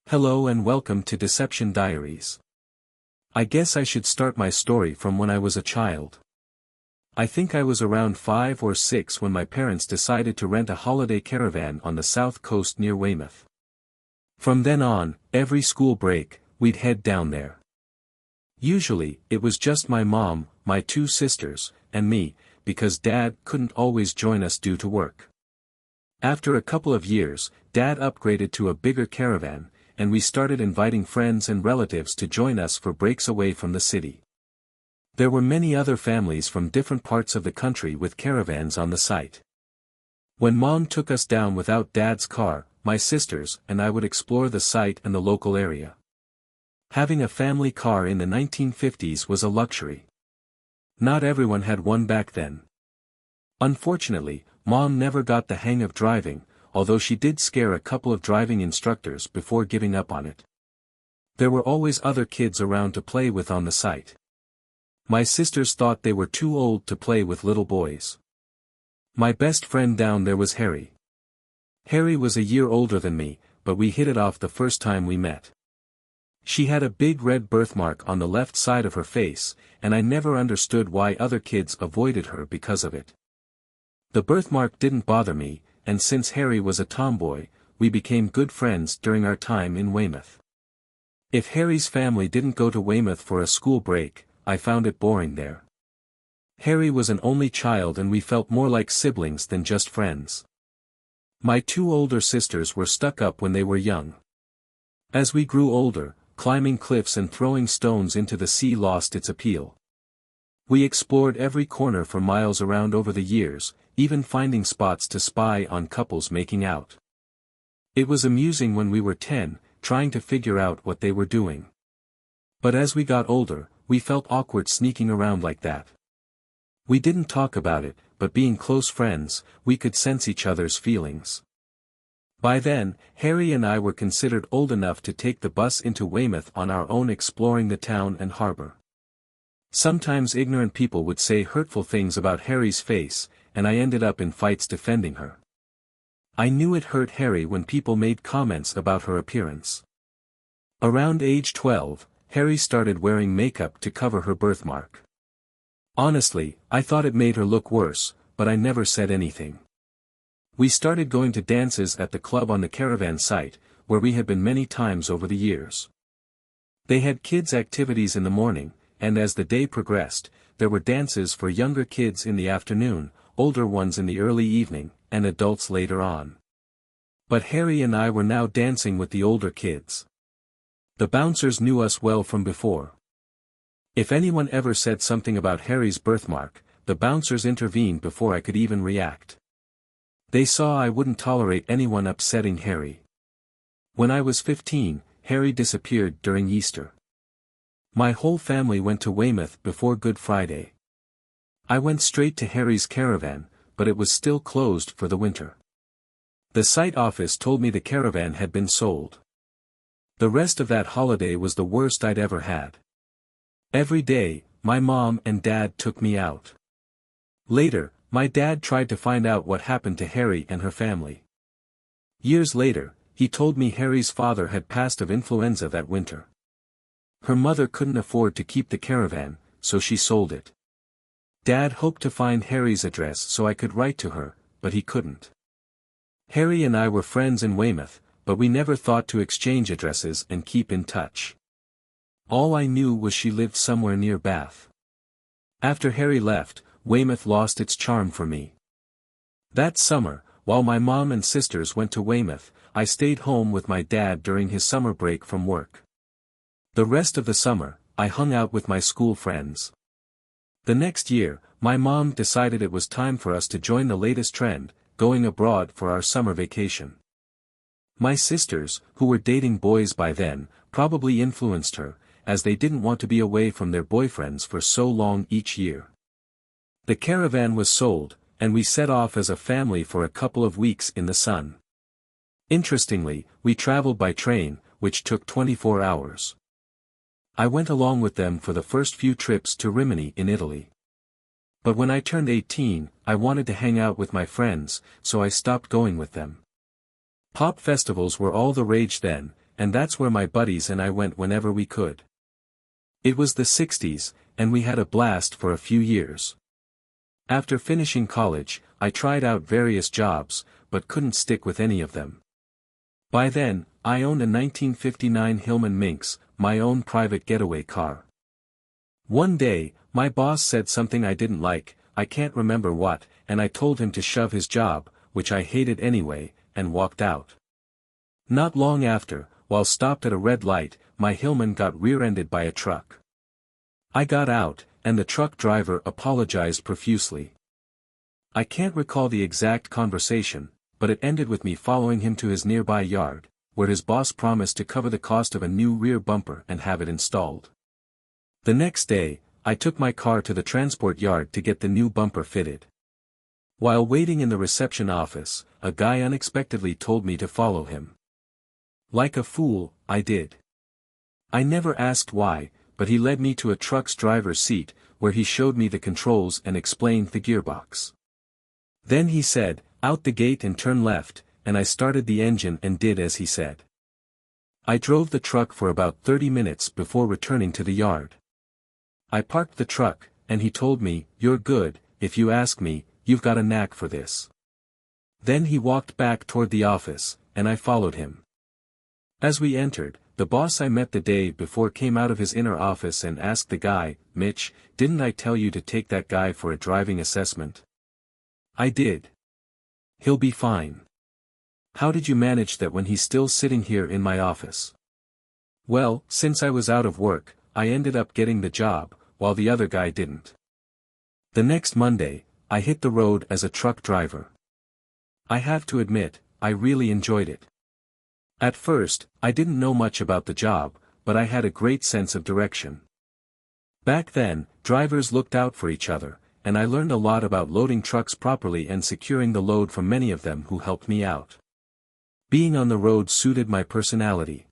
Hello and welcome to Deception Diaries. I guess I should start my story from when I was a child. I think I was around 5 or 6 when my parents decided to rent a holiday caravan on the south coast near Weymouth. From then on, every school break, we'd head down there. Usually, it was just my mom, my 2 sisters, and me, because Dad couldn't always join us due to work. After a couple of years, Dad upgraded to a bigger caravan, and we started inviting friends and relatives to join us for breaks away from the city. There were many other families from different parts of the country with caravans on the site. When Mom took us down without Dad's car, my sisters and I would explore the site and the local area. Having a family car in the 1950s was a luxury. Not everyone had one back then. Unfortunately, Mom never got the hang of driving, although she did scare a couple of driving instructors before giving up on it. There were always other kids around to play with on the site. My sisters thought they were too old to play with little boys. My best friend down there was Harry. Harry was a year older than me, but we hit it off the first time we met. She had a big red birthmark on the left side of her face, and I never understood why other kids avoided her because of it. The birthmark didn't bother me, and since Harry was a tomboy, we became good friends during our time in Weymouth. If Harry's family didn't go to Weymouth for a school break, I found it boring there. Harry was an only child and we felt more like siblings than just friends. My 2 older sisters were stuck up when they were young. As we grew older, climbing cliffs and throwing stones into the sea lost its appeal. We explored every corner for miles around over the years, even finding spots to spy on couples making out. It was amusing when we were 10, trying to figure out what they were doing. But as we got older, we felt awkward sneaking around like that. We didn't talk about it, but being close friends, we could sense each other's feelings. By then, Harry and I were considered old enough to take the bus into Weymouth on our own, exploring the town and harbor. Sometimes ignorant people would say hurtful things about Harry's face, and I ended up in fights defending her. I knew it hurt Harry when people made comments about her appearance. Around age 12, Harry started wearing makeup to cover her birthmark. Honestly, I thought it made her look worse, but I never said anything. We started going to dances at the club on the caravan site, where we had been many times over the years. They had kids' activities in the morning, and as the day progressed, there were dances for younger kids in the afternoon, older ones in the early evening, and adults later on. But Harry and I were now dancing with the older kids. The bouncers knew us well from before. If anyone ever said something about Harry's birthmark, the bouncers intervened before I could even react. They saw I wouldn't tolerate anyone upsetting Harry. When I was 15, Harry disappeared during Easter. My whole family went to Weymouth before Good Friday. I went straight to Harry's caravan, but it was still closed for the winter. The site office told me the caravan had been sold. The rest of that holiday was the worst I'd ever had. Every day, my mom and Dad took me out. Later, my dad tried to find out what happened to Harry and her family. Years later, he told me Harry's father had passed of influenza that winter. Her mother couldn't afford to keep the caravan, so she sold it. Dad hoped to find Harry's address so I could write to her, but he couldn't. Harry and I were friends in Weymouth, but we never thought to exchange addresses and keep in touch. All I knew was she lived somewhere near Bath. After Harry left, Weymouth lost its charm for me. That summer, while my mom and sisters went to Weymouth, I stayed home with my dad during his summer break from work. The rest of the summer, I hung out with my school friends. The next year, my mom decided it was time for us to join the latest trend, going abroad for our summer vacation. My sisters, who were dating boys by then, probably influenced her, as they didn't want to be away from their boyfriends for so long each year. The caravan was sold, and we set off as a family for a couple of weeks in the sun. Interestingly, we traveled by train, which took 24 hours. I went along with them for the first few trips to Rimini in Italy. But when I turned 18, I wanted to hang out with my friends, so I stopped going with them. Pop festivals were all the rage then, and that's where my buddies and I went whenever we could. It was the 60s, and we had a blast for a few years. After finishing college, I tried out various jobs, but couldn't stick with any of them. By then, I owned a 1959 Hillman Minx, my own private getaway car. One day, my boss said something I didn't like, I can't remember what, and I told him to shove his job, which I hated anyway, and walked out. Not long after, while stopped at a red light, my Hillman got rear-ended by a truck. I got out, and the truck driver apologized profusely. I can't recall the exact conversation, but it ended with me following him to his nearby yard, where his boss promised to cover the cost of a new rear bumper and have it installed. The next day, I took my car to the transport yard to get the new bumper fitted. While waiting in the reception office, a guy unexpectedly told me to follow him. Like a fool, I did. I never asked why, but he led me to a truck's driver's seat, where he showed me the controls and explained the gearbox. Then he said, "Out the gate and turn left," and I started the engine and did as he said. I drove the truck for about 30 minutes before returning to the yard. I parked the truck, and he told me, "You're good, if you ask me, you've got a knack for this." Then he walked back toward the office, and I followed him. As we entered, the boss I met the day before came out of his inner office and asked the guy, "Mitch, didn't I tell you to take that guy for a driving assessment?" "I did." "He'll be fine." "How did you manage that when he's still sitting here in my office?" "Well, since I was out of work, I ended up getting the job, while the other guy didn't." The next Monday, I hit the road as a truck driver. I have to admit, I really enjoyed it. At first, I didn't know much about the job, but I had a great sense of direction. Back then, drivers looked out for each other, and I learned a lot about loading trucks properly and securing the load from many of them who helped me out. Being on the road suited my personality.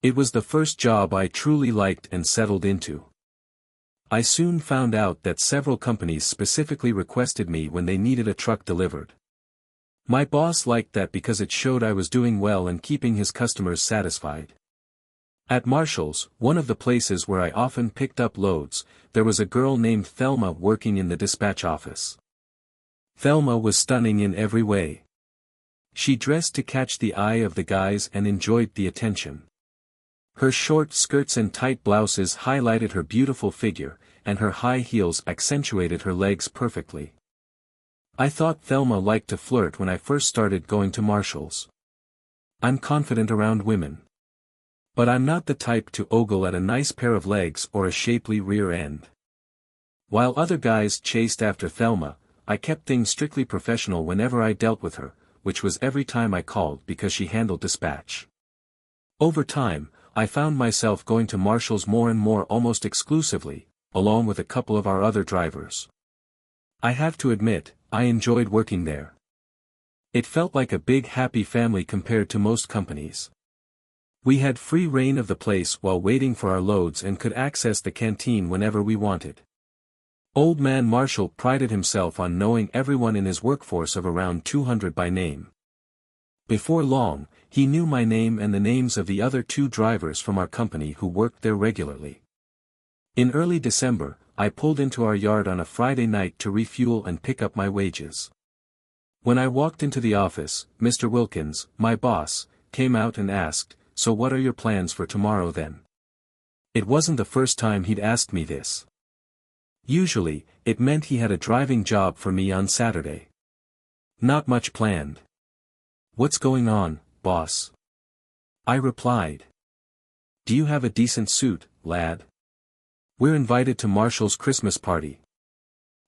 It was the first job I truly liked and settled into. I soon found out that several companies specifically requested me when they needed a truck delivered. My boss liked that because it showed I was doing well and keeping his customers satisfied. At Marshall's, one of the places where I often picked up loads, there was a girl named Thelma working in the dispatch office. Thelma was stunning in every way. She dressed to catch the eye of the guys and enjoyed the attention. Her short skirts and tight blouses highlighted her beautiful figure, and her high heels accentuated her legs perfectly. I thought Thelma liked to flirt when I first started going to Marshall's. I'm confident around women. But I'm not the type to ogle at a nice pair of legs or a shapely rear end. While other guys chased after Thelma, I kept things strictly professional whenever I dealt with her, which was every time I called because she handled dispatch. Over time, I found myself going to Marshall's more and more almost exclusively, along with a couple of our other drivers. I have to admit, I enjoyed working there. It felt like a big happy family compared to most companies. We had free reign of the place while waiting for our loads and could access the canteen whenever we wanted. Old Man Marshall prided himself on knowing everyone in his workforce of around 200 by name. Before long, he knew my name and the names of the other 2 drivers from our company who worked there regularly. In early December, I pulled into our yard on a Friday night to refuel and pick up my wages. When I walked into the office, Mr. Wilkins, my boss, came out and asked, "So what are your plans for tomorrow then?" It wasn't the first time he'd asked me this. Usually, it meant he had a driving job for me on Saturday. Not much planned. "What's going on, boss?" I replied. "Do you have a decent suit, lad? We're invited to Marshall's Christmas party.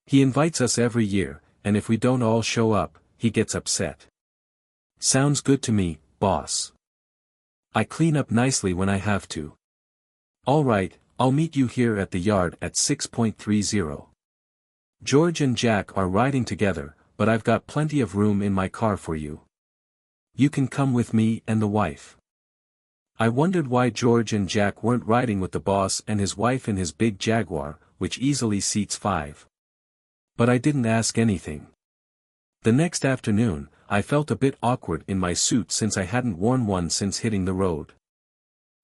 He invites us every year, and if we don't all show up, he gets upset." "Sounds good to me, boss. I clean up nicely when I have to." "All right, I'll meet you here at the yard at 6:30. George and Jack are riding together, but I've got plenty of room in my car for you. You can come with me and the wife." I wondered why George and Jack weren't riding with the boss and his wife in his big Jaguar, which easily seats 5. But I didn't ask anything. The next afternoon, I felt a bit awkward in my suit since I hadn't worn one since hitting the road.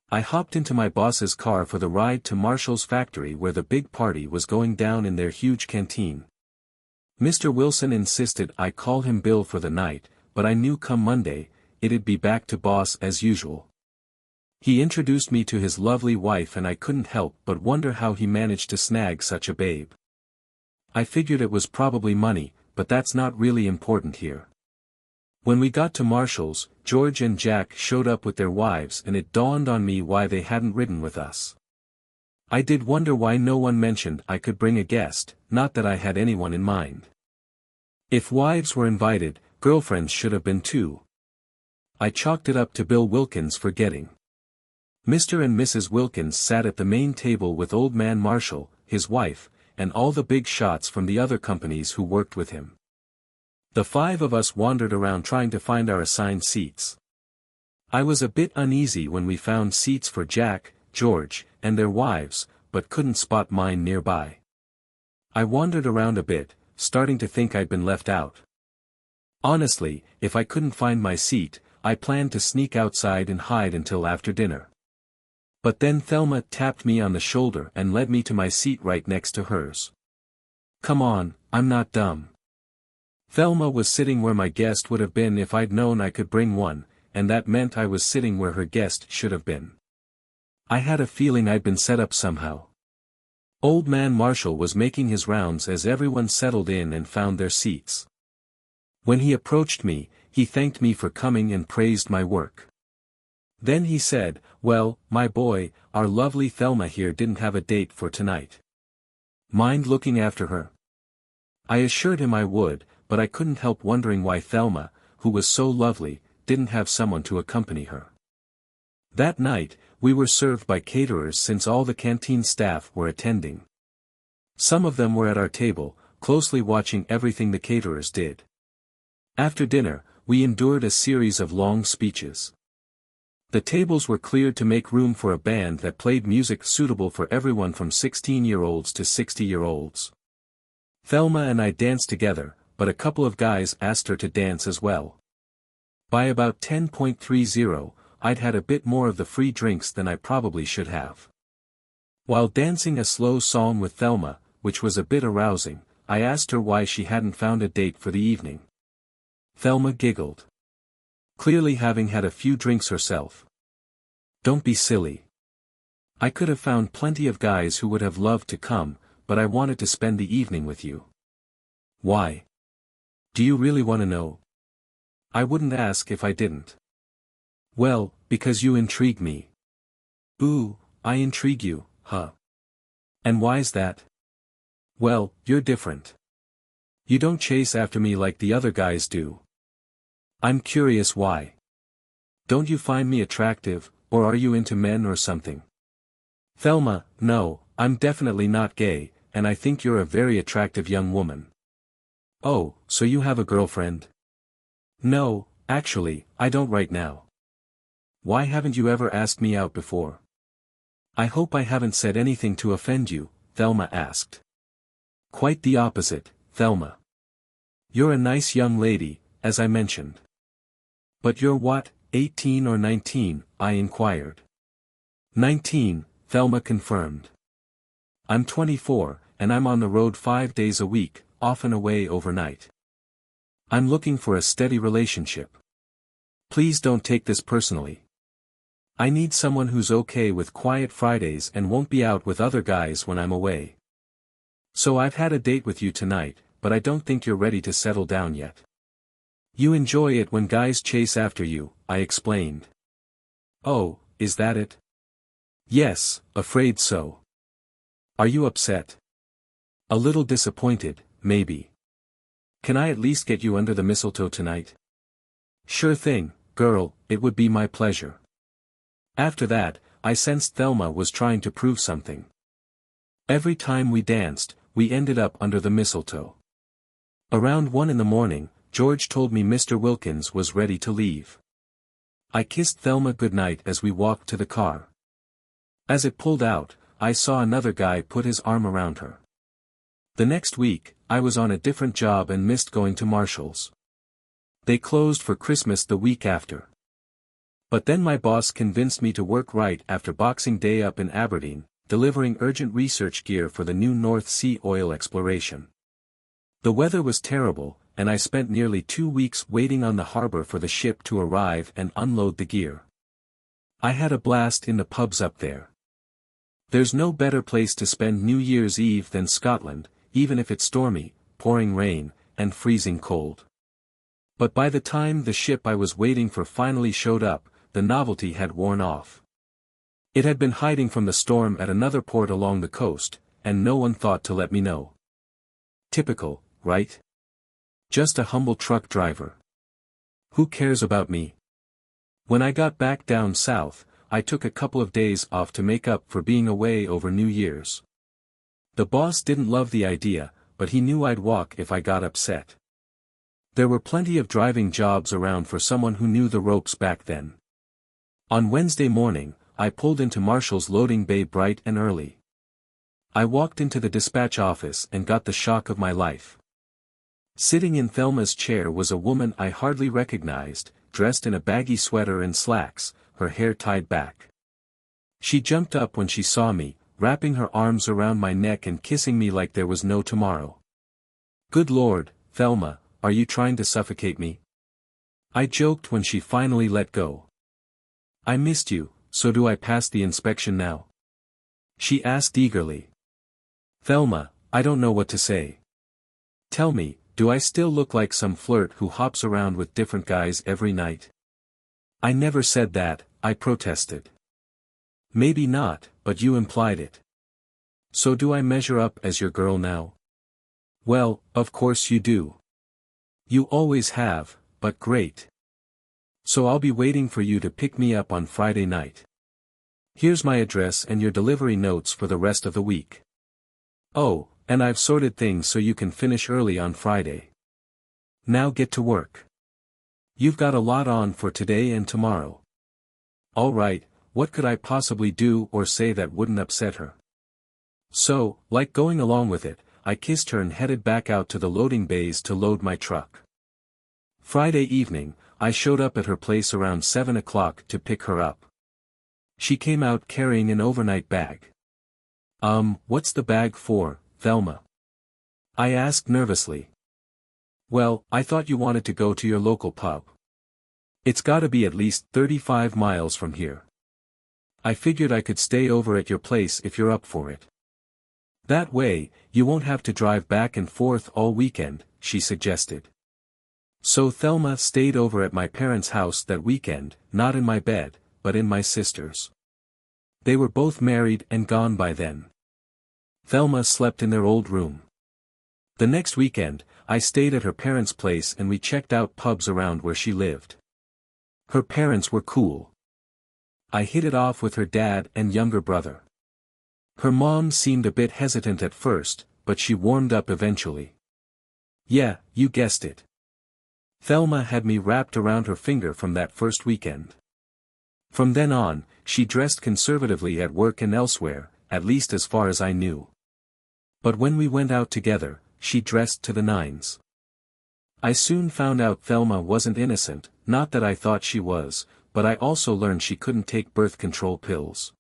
I hopped into my boss's car for the ride to Marshall's factory where the big party was going down in their huge canteen. Mr. Wilson insisted I call him Bill for the night, but I knew come Monday, it'd be back to boss as usual. He introduced me to his lovely wife and I couldn't help but wonder how he managed to snag such a babe. I figured it was probably money, but that's not really important here. When we got to Marshall's, George and Jack showed up with their wives and it dawned on me why they hadn't ridden with us. I did wonder why no one mentioned I could bring a guest, not that I had anyone in mind. If wives were invited, girlfriends should have been too. I chalked it up to Bill Wilkins forgetting. Mr. and Mrs. Wilkins sat at the main table with old man Marshall, his wife, and all the big shots from the other companies who worked with him. The five of us wandered around trying to find our assigned seats. I was a bit uneasy when we found seats for Jack, George, and their wives, but couldn't spot mine nearby. I wandered around a bit, starting to think I'd been left out. Honestly, if I couldn't find my seat, I planned to sneak outside and hide until after dinner. But then Thelma tapped me on the shoulder and led me to my seat right next to hers. Come on, I'm not dumb. Thelma was sitting where my guest would have been if I'd known I could bring one, and that meant I was sitting where her guest should have been. I had a feeling I'd been set up somehow. Old man Marshall was making his rounds as everyone settled in and found their seats. When he approached me, he thanked me for coming and praised my work. Then he said, "Well, my boy, our lovely Thelma here didn't have a date for tonight. Mind looking after her?" I assured him I would, but I couldn't help wondering why Thelma, who was so lovely, didn't have someone to accompany her. That night, we were served by caterers since all the canteen staff were attending. Some of them were at our table, closely watching everything the caterers did. After dinner, we endured a series of long speeches. The tables were cleared to make room for a band that played music suitable for everyone from 16-year-olds to 60-year-olds. Thelma and I danced together, but a couple of guys asked her to dance as well. By about 10:30, I'd had a bit more of the free drinks than I probably should have. While dancing a slow song with Thelma, which was a bit arousing, I asked her why she hadn't found a date for the evening. Thelma giggled. Clearly having had a few drinks herself. Don't be silly. I could have found plenty of guys who would have loved to come, but I wanted to spend the evening with you. Why? Do you really want to know? I wouldn't ask if I didn't. Well, because you intrigue me. Ooh, I intrigue you, huh? And why's that? Well, you're different. You don't chase after me like the other guys do. I'm curious why. Don't you find me attractive, or are you into men or something? Thelma, no, I'm definitely not gay, and I think you're a very attractive young woman. Oh, so you have a girlfriend? No, actually, I don't right now. Why haven't you ever asked me out before? I hope I haven't said anything to offend you, Thelma asked. Quite the opposite, Thelma. You're a nice young lady, as I mentioned. But you're what, 18 or 19, I inquired. 19, Thelma confirmed. I'm 24, and I'm on the road 5 days a week, often away overnight. I'm looking for a steady relationship. Please don't take this personally. I need someone who's okay with quiet Fridays and won't be out with other guys when I'm away. So I've had a date with you tonight, but I don't think you're ready to settle down yet. You enjoy it when guys chase after you, I explained. Oh, is that it? Yes, afraid so. Are you upset? A little disappointed, maybe. Can I at least get you under the mistletoe tonight? Sure thing, girl, it would be my pleasure. After that, I sensed Thelma was trying to prove something. Every time we danced, we ended up under the mistletoe. Around 1 in the morning, George told me Mr. Wilkins was ready to leave. I kissed Thelma goodnight as we walked to the car. As it pulled out, I saw another guy put his arm around her. The next week, I was on a different job and missed going to Marshall's. They closed for Christmas the week after. But then my boss convinced me to work right after Boxing Day up in Aberdeen, delivering urgent research gear for the new North Sea oil exploration. The weather was terrible, and I spent nearly 2 weeks waiting on the harbor for the ship to arrive and unload the gear. I had a blast in the pubs up there. There's no better place to spend New Year's Eve than Scotland, even if it's stormy, pouring rain, and freezing cold. But by the time the ship I was waiting for finally showed up, the novelty had worn off. It had been hiding from the storm at another port along the coast, and no one thought to let me know. Typical, right? Just a humble truck driver. Who cares about me? When I got back down south, I took a couple of days off to make up for being away over New Year's. The boss didn't love the idea, but he knew I'd walk if I got upset. There were plenty of driving jobs around for someone who knew the ropes back then. On Wednesday morning, I pulled into Marshall's loading bay bright and early. I walked into the dispatch office and got the shock of my life. Sitting in Thelma's chair was a woman I hardly recognized, dressed in a baggy sweater and slacks, her hair tied back. She jumped up when she saw me, wrapping her arms around my neck and kissing me like there was no tomorrow. "Good Lord, Thelma, are you trying to suffocate me?" I joked when she finally let go. "I missed you, so do I pass the inspection now?" she asked eagerly. "Thelma, I don't know what to say. Tell me, do I still look like some flirt who hops around with different guys every night?" "I never said that," I protested. "Maybe not, but you implied it. So do I measure up as your girl now?" "Well, of course you do. You always have, but great. So I'll be waiting for you to pick me up on Friday night. Here's my address and your delivery notes for the rest of the week. Oh, and I've sorted things so you can finish early on Friday. Now get to work. You've got a lot on for today and tomorrow." All right, what could I possibly do or say that wouldn't upset her? So, like going along with it, I kissed her and headed back out to the loading bays to load my truck. Friday evening, I showed up at her place around 7 o'clock to pick her up. She came out carrying an overnight bag. What's the bag for, Thelma?" I asked nervously. "Well, I thought you wanted to go to your local pub. It's gotta be at least 35 miles from here. I figured I could stay over at your place if you're up for it. That way, you won't have to drive back and forth all weekend," she suggested. So Thelma stayed over at my parents' house that weekend, not in my bed, but in my sister's. They were both married and gone by then. Thelma slept in their old room. The next weekend, I stayed at her parents' place and we checked out pubs around where she lived. Her parents were cool. I hit it off with her dad and younger brother. Her mom seemed a bit hesitant at first, but she warmed up eventually. Yeah, you guessed it. Thelma had me wrapped around her finger from that first weekend. From then on, she dressed conservatively at work and elsewhere, at least as far as I knew. But when we went out together, she dressed to the nines. I soon found out Thelma wasn't innocent, not that I thought she was, but I also learned she couldn't take birth control pills.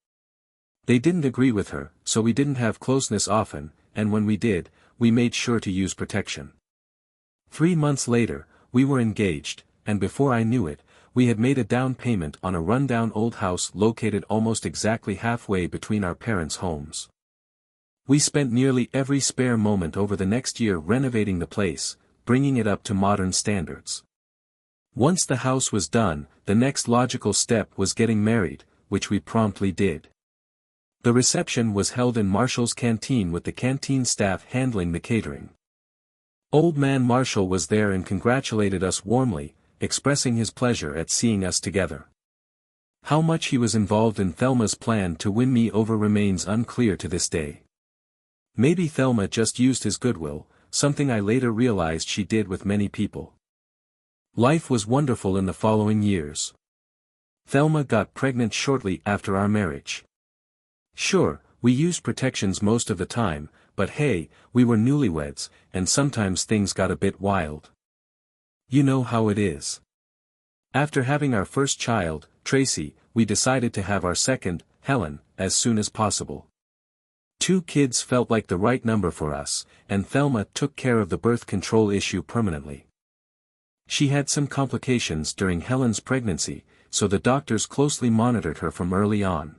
They didn't agree with her, so we didn't have closeness often, and when we did, we made sure to use protection. 3 months later, we were engaged, and before I knew it, we had made a down payment on a rundown old house located almost exactly halfway between our parents' homes. We spent nearly every spare moment over the next year renovating the place, bringing it up to modern standards. Once the house was done, the next logical step was getting married, which we promptly did. The reception was held in Marshall's canteen with the canteen staff handling the catering. Old man Marshall was there and congratulated us warmly, expressing his pleasure at seeing us together. How much he was involved in Thelma's plan to win me over remains unclear to this day. Maybe Thelma just used his goodwill, something I later realized she did with many people. Life was wonderful in the following years. Thelma got pregnant shortly after our marriage. Sure, we used protections most of the time, but hey, we were newlyweds, and sometimes things got a bit wild. You know how it is. After having our first child, Tracy, we decided to have our second, Helen, as soon as possible. 2 kids felt like the right number for us, and Thelma took care of the birth control issue permanently. She had some complications during Helen's pregnancy, so the doctors closely monitored her from early on.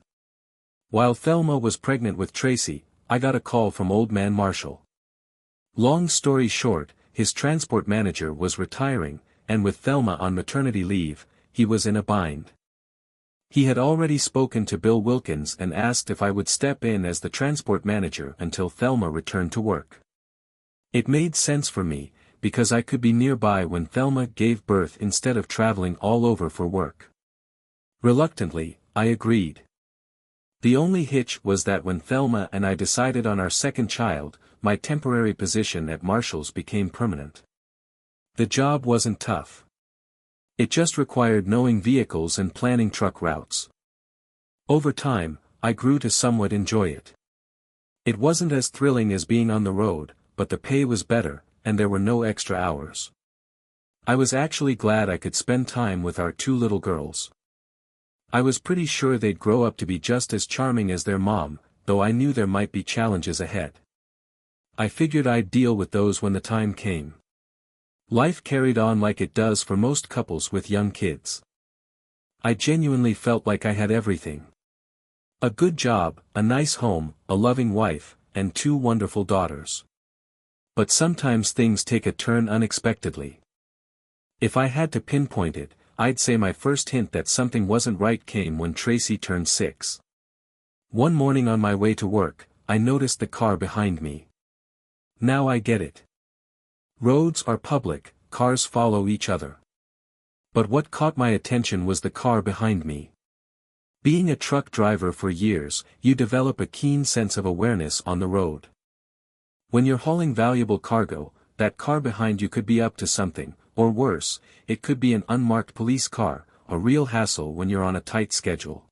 While Thelma was pregnant with Tracy, I got a call from Old Man Marshall. Long story short, his transport manager was retiring, and with Thelma on maternity leave, he was in a bind. He had already spoken to Bill Wilkins and asked if I would step in as the transport manager until Thelma returned to work. It made sense for me, because I could be nearby when Thelma gave birth instead of traveling all over for work. Reluctantly, I agreed. The only hitch was that when Thelma and I decided on our second child, my temporary position at Marshall's became permanent. The job wasn't tough. It just required knowing vehicles and planning truck routes. Over time, I grew to somewhat enjoy it. It wasn't as thrilling as being on the road, but the pay was better, and there were no extra hours. I was actually glad I could spend time with our 2 little girls. I was pretty sure they'd grow up to be just as charming as their mom, though I knew there might be challenges ahead. I figured I'd deal with those when the time came. Life carried on like it does for most couples with young kids. I genuinely felt like I had everything. A good job, a nice home, a loving wife, and 2 wonderful daughters. But sometimes things take a turn unexpectedly. If I had to pinpoint it, I'd say my first hint that something wasn't right came when Tracy turned 6. One morning on my way to work, I noticed the car behind me. Now I get it. Roads are public, cars follow each other. But what caught my attention was the car behind me. Being a truck driver for years, you develop a keen sense of awareness on the road. When you're hauling valuable cargo, that car behind you could be up to something, or worse, it could be an unmarked police car, a real hassle when you're on a tight schedule.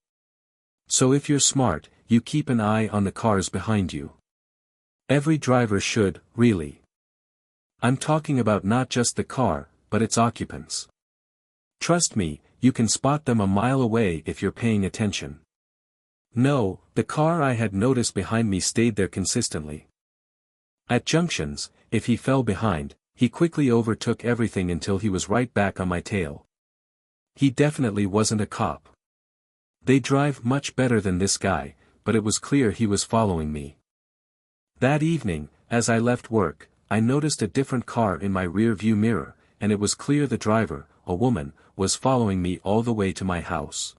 So if you're smart, you keep an eye on the cars behind you. Every driver should, really. I'm talking about not just the car, but its occupants. Trust me, you can spot them a mile away if you're paying attention. No, the car I had noticed behind me stayed there consistently. At junctions, if he fell behind, he quickly overtook everything until he was right back on my tail. He definitely wasn't a cop. They drive much better than this guy, but it was clear he was following me. That evening, as I left work, I noticed a different car in my rear-view mirror, and it was clear the driver, a woman, was following me all the way to my house.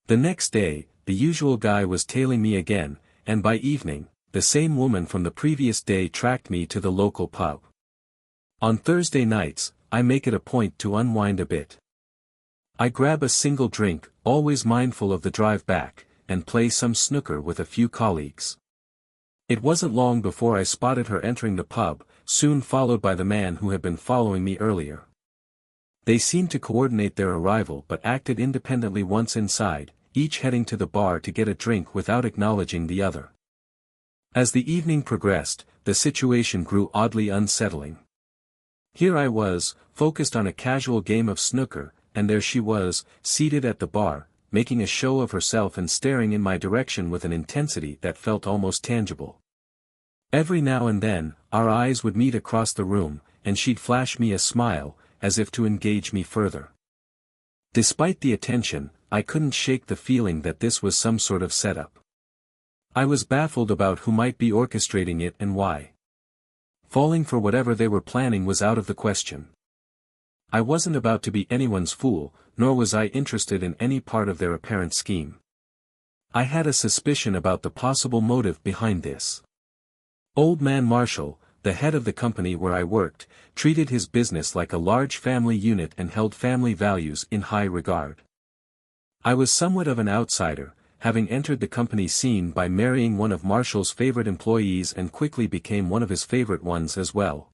The next day, the usual guy was tailing me again, and by evening, the same woman from the previous day tracked me to the local pub. On Thursday nights, I make it a point to unwind a bit. I grab a single drink, always mindful of the drive back, and play some snooker with a few colleagues. It wasn't long before I spotted her entering the pub, soon followed by the man who had been following me earlier. They seemed to coordinate their arrival but acted independently once inside, each heading to the bar to get a drink without acknowledging the other. As the evening progressed, the situation grew oddly unsettling. Here I was, focused on a casual game of snooker, and there she was, seated at the bar, making a show of herself and staring in my direction with an intensity that felt almost tangible. Every now and then, our eyes would meet across the room, and she'd flash me a smile, as if to engage me further. Despite the attention, I couldn't shake the feeling that this was some sort of setup. I was baffled about who might be orchestrating it and why. Falling for whatever they were planning was out of the question. I wasn't about to be anyone's fool, nor was I interested in any part of their apparent scheme. I had a suspicion about the possible motive behind this. Old Man Marshall, the head of the company where I worked, treated his business like a large family unit and held family values in high regard. I was somewhat of an outsider, having entered the company scene by marrying one of Marshall's favorite employees and quickly became one of his favorite ones as well.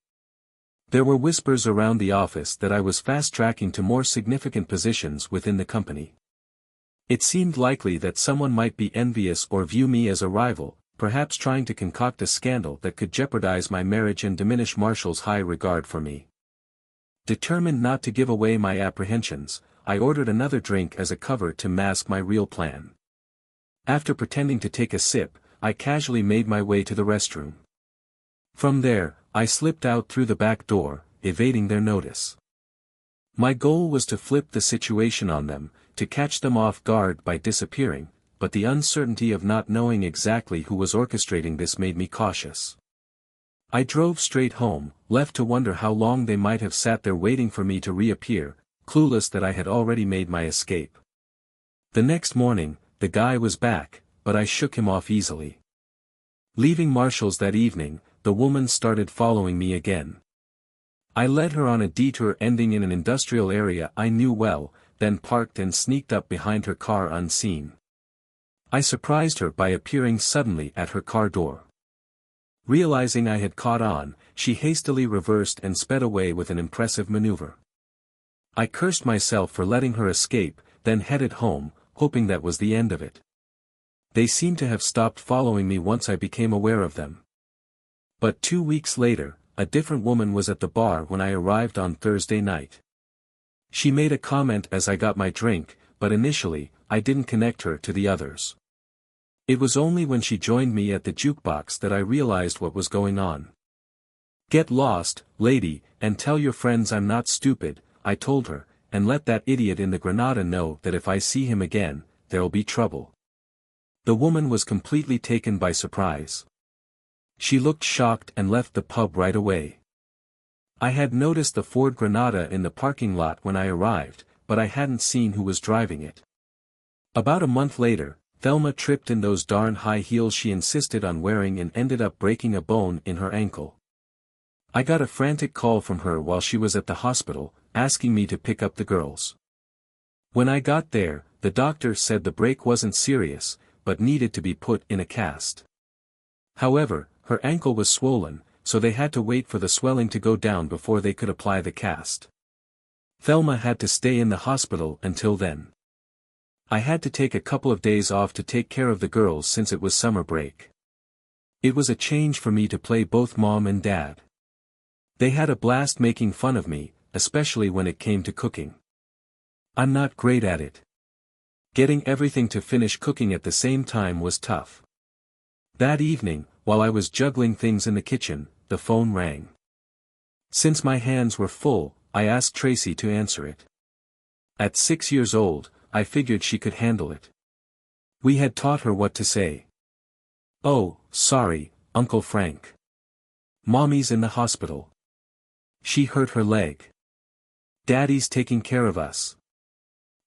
There were whispers around the office that I was fast-tracking to more significant positions within the company. It seemed likely that someone might be envious or view me as a rival, perhaps trying to concoct a scandal that could jeopardize my marriage and diminish Marshall's high regard for me. Determined not to give away my apprehensions, I ordered another drink as a cover to mask my real plan. After pretending to take a sip, I casually made my way to the restroom. From there, I slipped out through the back door, evading their notice. My goal was to flip the situation on them, to catch them off guard by disappearing, but the uncertainty of not knowing exactly who was orchestrating this made me cautious. I drove straight home, left to wonder how long they might have sat there waiting for me to reappear, clueless that I had already made my escape. The next morning, the guy was back, but I shook him off easily. Leaving Marshall's that evening, the woman started following me again. I led her on a detour ending in an industrial area I knew well, then parked and sneaked up behind her car unseen. I surprised her by appearing suddenly at her car door. Realizing I had caught on, she hastily reversed and sped away with an impressive maneuver. I cursed myself for letting her escape, then headed home, hoping that was the end of it. They seemed to have stopped following me once I became aware of them. But 2 weeks later, a different woman was at the bar when I arrived on Thursday night. She made a comment as I got my drink, but initially, I didn't connect her to the others. It was only when she joined me at the jukebox that I realized what was going on. "Get lost, lady, and tell your friends I'm not stupid," I told her, "and let that idiot in the Granada know that if I see him again, there'll be trouble." The woman was completely taken by surprise. She looked shocked and left the pub right away. I had noticed the Ford Granada in the parking lot when I arrived, but I hadn't seen who was driving it. About a month later, Thelma tripped in those darn high heels she insisted on wearing and ended up breaking a bone in her ankle. I got a frantic call from her while she was at the hospital, asking me to pick up the girls. When I got there, the doctor said the break wasn't serious, but needed to be put in a cast. However, her ankle was swollen, so they had to wait for the swelling to go down before they could apply the cast. Thelma had to stay in the hospital until then. I had to take a couple of days off to take care of the girls since it was summer break. It was a change for me to play both mom and dad. They had a blast making fun of me, especially when it came to cooking. I'm not great at it. Getting everything to finish cooking at the same time was tough. That evening, while I was juggling things in the kitchen, the phone rang. Since my hands were full, I asked Tracy to answer it. At 6 years old, I figured she could handle it. We had taught her what to say. "Oh, sorry, Uncle Frank. Mommy's in the hospital. She hurt her leg. Daddy's taking care of us.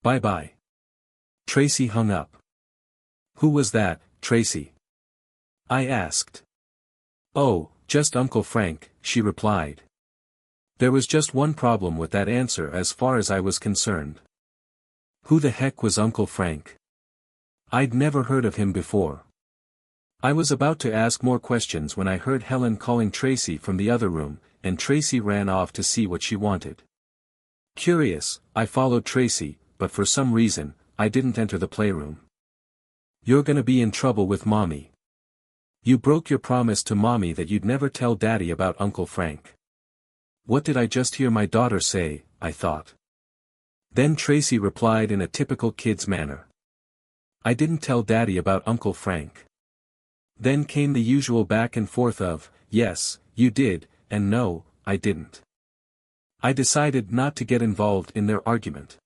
Bye-bye." Tracy hung up. "Who was that, Tracy?" I asked. "Oh, just Uncle Frank," she replied. There was just one problem with that answer as far as I was concerned. Who the heck was Uncle Frank? I'd never heard of him before. I was about to ask more questions when I heard Helen calling Tracy from the other room, and Tracy ran off to see what she wanted. Curious, I followed Tracy, but for some reason, I didn't enter the playroom. "You're gonna be in trouble with Mommy. You broke your promise to Mommy that you'd never tell Daddy about Uncle Frank." What did I just hear my daughter say, I thought. Then Tracy replied in a typical kid's manner. "I didn't tell Daddy about Uncle Frank." Then came the usual back and forth of, "Yes, you did," and "No, I didn't." I decided not to get involved in their argument.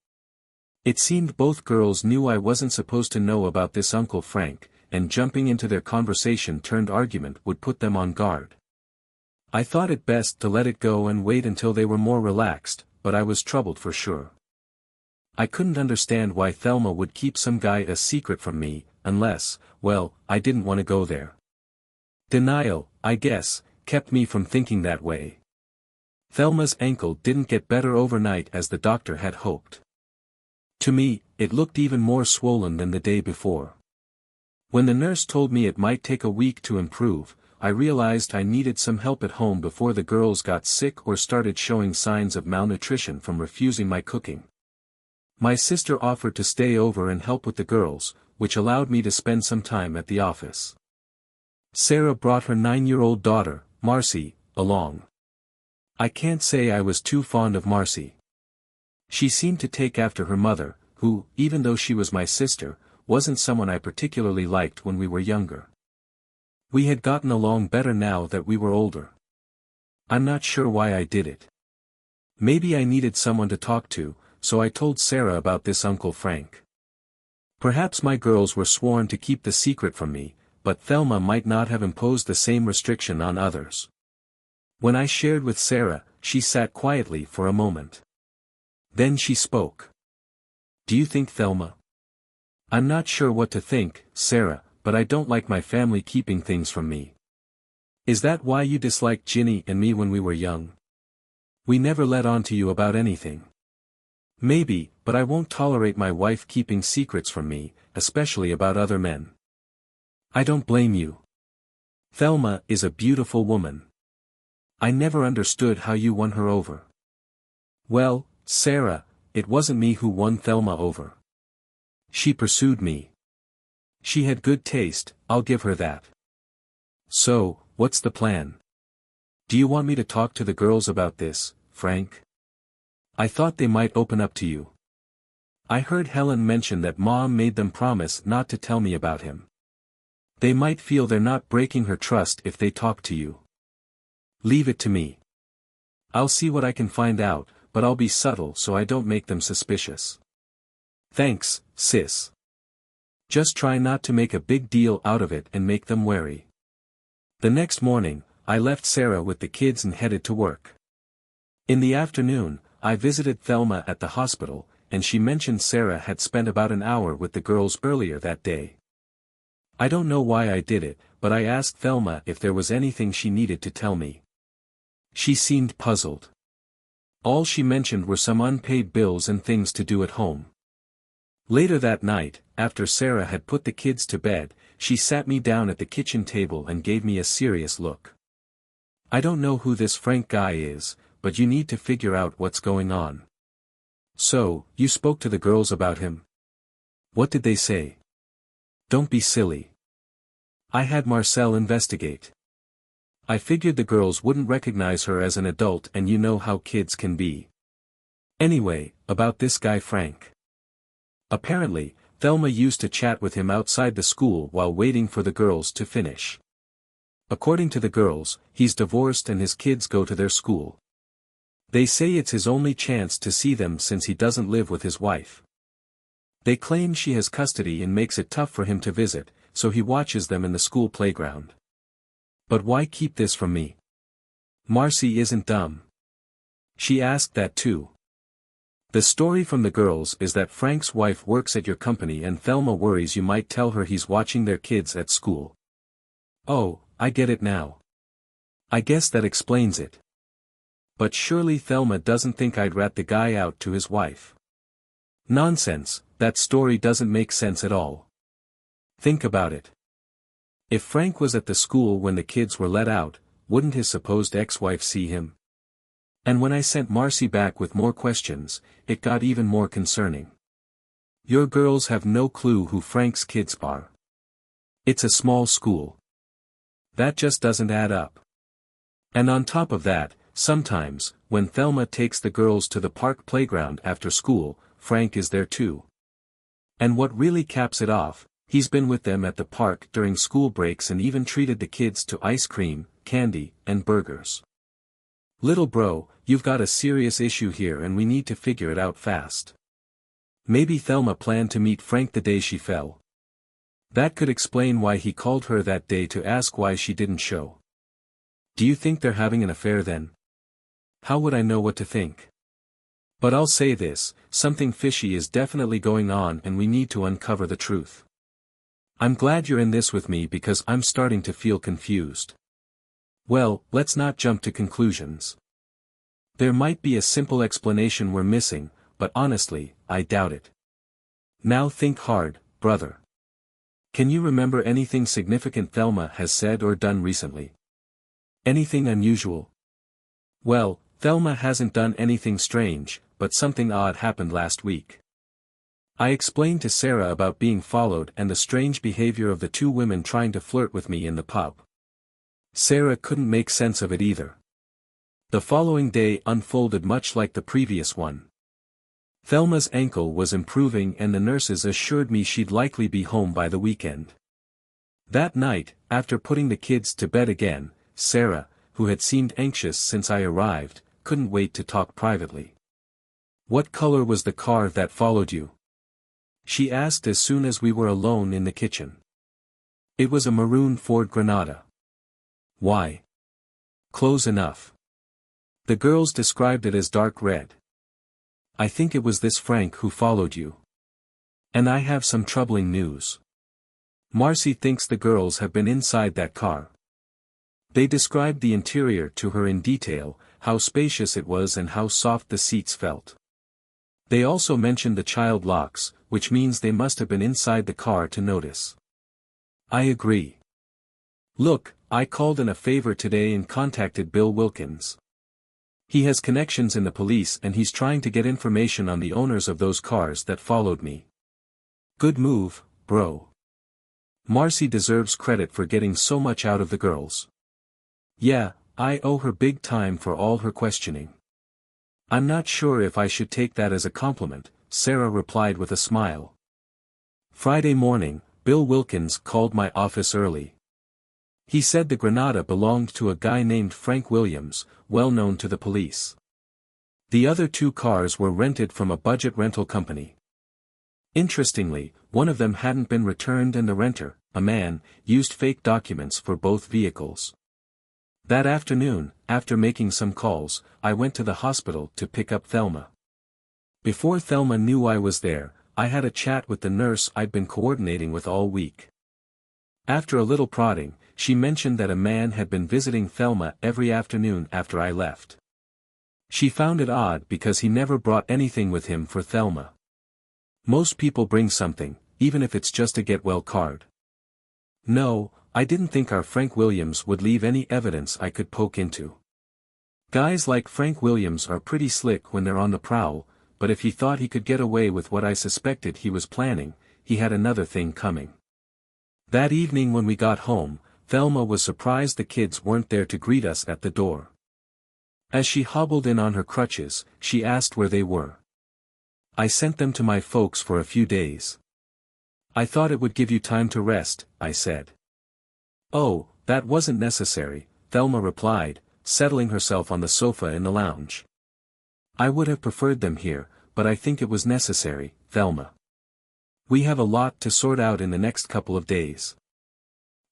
It seemed both girls knew I wasn't supposed to know about this Uncle Frank, and jumping into their conversation-turned-argument would put them on guard. I thought it best to let it go and wait until they were more relaxed, but I was troubled for sure. I couldn't understand why Thelma would keep some guy a secret from me, unless, well, I didn't want to go there. Denial, I guess, kept me from thinking that way. Thelma's ankle didn't get better overnight as the doctor had hoped. To me, it looked even more swollen than the day before. When the nurse told me it might take a week to improve, I realized I needed some help at home before the girls got sick or started showing signs of malnutrition from refusing my cooking. My sister offered to stay over and help with the girls, which allowed me to spend some time at the office. Sarah brought her 9-year-old daughter, Marcy, along. I can't say I was too fond of Marcy. She seemed to take after her mother, who, even though she was my sister, wasn't someone I particularly liked when we were younger. We had gotten along better now that we were older. I'm not sure why I did it. Maybe I needed someone to talk to, so I told Sarah about this Uncle Frank. Perhaps my girls were sworn to keep the secret from me, but Thelma might not have imposed the same restriction on others. When I shared with Sarah, she sat quietly for a moment. Then she spoke. "Do you think Thelma?" "I'm not sure what to think, Sarah, but I don't like my family keeping things from me." "Is that why you disliked Ginny and me when we were young? We never let on to you about anything." "Maybe, but I won't tolerate my wife keeping secrets from me, especially about other men." "I don't blame you. Thelma is a beautiful woman. I never understood how you won her over." "Well, Sarah, it wasn't me who won Thelma over. She pursued me. She had good taste, I'll give her that." "So, what's the plan? Do you want me to talk to the girls about this, Frank? I thought they might open up to you. I heard Helen mention that Mom made them promise not to tell me about him. They might feel they're not breaking her trust if they talk to you." "Leave it to me. I'll see what I can find out, but I'll be subtle so I don't make them suspicious." "Thanks, sis. Just try not to make a big deal out of it and make them wary." The next morning, I left Sarah with the kids and headed to work. In the afternoon, I visited Thelma at the hospital, and she mentioned Sarah had spent about an hour with the girls earlier that day. I don't know why I did it, but I asked Thelma if there was anything she needed to tell me. She seemed puzzled. All she mentioned were some unpaid bills and things to do at home. Later that night, after Sarah had put the kids to bed, she sat me down at the kitchen table and gave me a serious look. "I don't know who this Frank guy is, but you need to figure out what's going on." "So, you spoke to the girls about him? What did they say?" "Don't be silly. I had Marcel investigate. I figured the girls wouldn't recognize her as an adult, and you know how kids can be. Anyway, about this guy Frank. Apparently, Thelma used to chat with him outside the school while waiting for the girls to finish. According to the girls, he's divorced and his kids go to their school. They say it's his only chance to see them since he doesn't live with his wife. They claim she has custody and makes it tough for him to visit, so he watches them in the school playground. But why keep this from me? Marcy isn't dumb. She asked that too. The story from the girls is that Frank's wife works at your company and Thelma worries you might tell her he's watching their kids at school." "Oh, I get it now. I guess that explains it. But surely Thelma doesn't think I'd rat the guy out to his wife." "Nonsense, that story doesn't make sense at all. Think about it. If Frank was at the school when the kids were let out, wouldn't his supposed ex-wife see him?" And when I sent Marcy back with more questions, it got even more concerning. "Your girls have no clue who Frank's kids are. It's a small school. That just doesn't add up. And on top of that, sometimes, when Thelma takes the girls to the park playground after school, Frank is there too. And what really caps it off, he's been with them at the park during school breaks and even treated the kids to ice cream, candy, and burgers. Little bro, you've got a serious issue here and we need to figure it out fast." Maybe Thelma planned to meet Frank the day she fell. That could explain why he called her that day to ask why she didn't show. Do you think they're having an affair then? How would I know what to think? But I'll say this, something fishy is definitely going on and we need to uncover the truth. I'm glad you're in this with me because I'm starting to feel confused. Well, let's not jump to conclusions. There might be a simple explanation we're missing, but honestly, I doubt it. Now think hard, brother. Can you remember anything significant Thelma has said or done recently? Anything unusual? Well, Thelma hasn't done anything strange, but something odd happened last week. I explained to Sarah about being followed and the strange behavior of the two women trying to flirt with me in the pub. Sarah couldn't make sense of it either. The following day unfolded much like the previous one. Thelma's ankle was improving and the nurses assured me she'd likely be home by the weekend. That night, after putting the kids to bed again, Sarah, who had seemed anxious since I arrived, couldn't wait to talk privately. "What color was the car that followed you?" she asked as soon as we were alone in the kitchen. "It was a maroon Ford Granada." "Why?" "Close enough." The girls described it as dark red. "I think it was this Frank who followed you. And I have some troubling news. Marcy thinks the girls have been inside that car." They described the interior to her in detail, how spacious it was and how soft the seats felt. They also mentioned the child locks, which means they must have been inside the car to notice. I agree. Look, I called in a favor today and contacted Bill Wilkins. He has connections in the police and he's trying to get information on the owners of those cars that followed me. Good move, bro. Marcy deserves credit for getting so much out of the girls. Yeah, I owe her big time for all her questioning. I'm not sure if I should take that as a compliment, Sarah replied with a smile. Friday morning, Bill Wilkins called my office early. He said the Granada belonged to a guy named Frank Williams, well known to the police. The other two cars were rented from a budget rental company. Interestingly, one of them hadn't been returned and the renter, a man, used fake documents for both vehicles. That afternoon, after making some calls, I went to the hospital to pick up Thelma. Before Thelma knew I was there, I had a chat with the nurse I'd been coordinating with all week. After a little prodding, she mentioned that a man had been visiting Thelma every afternoon after I left. She found it odd because he never brought anything with him for Thelma. Most people bring something, even if it's just a get-well card. No, I didn't think our Frank Williams would leave any evidence I could poke into. Guys like Frank Williams are pretty slick when they're on the prowl, but if he thought he could get away with what I suspected he was planning, he had another thing coming. That evening when we got home, Thelma was surprised the kids weren't there to greet us at the door. As she hobbled in on her crutches, she asked where they were. I sent them to my folks for a few days. I thought it would give you time to rest, I said. Oh, that wasn't necessary, Thelma replied, settling herself on the sofa in the lounge. I would have preferred them here, but I think it was necessary, Thelma. We have a lot to sort out in the next couple of days.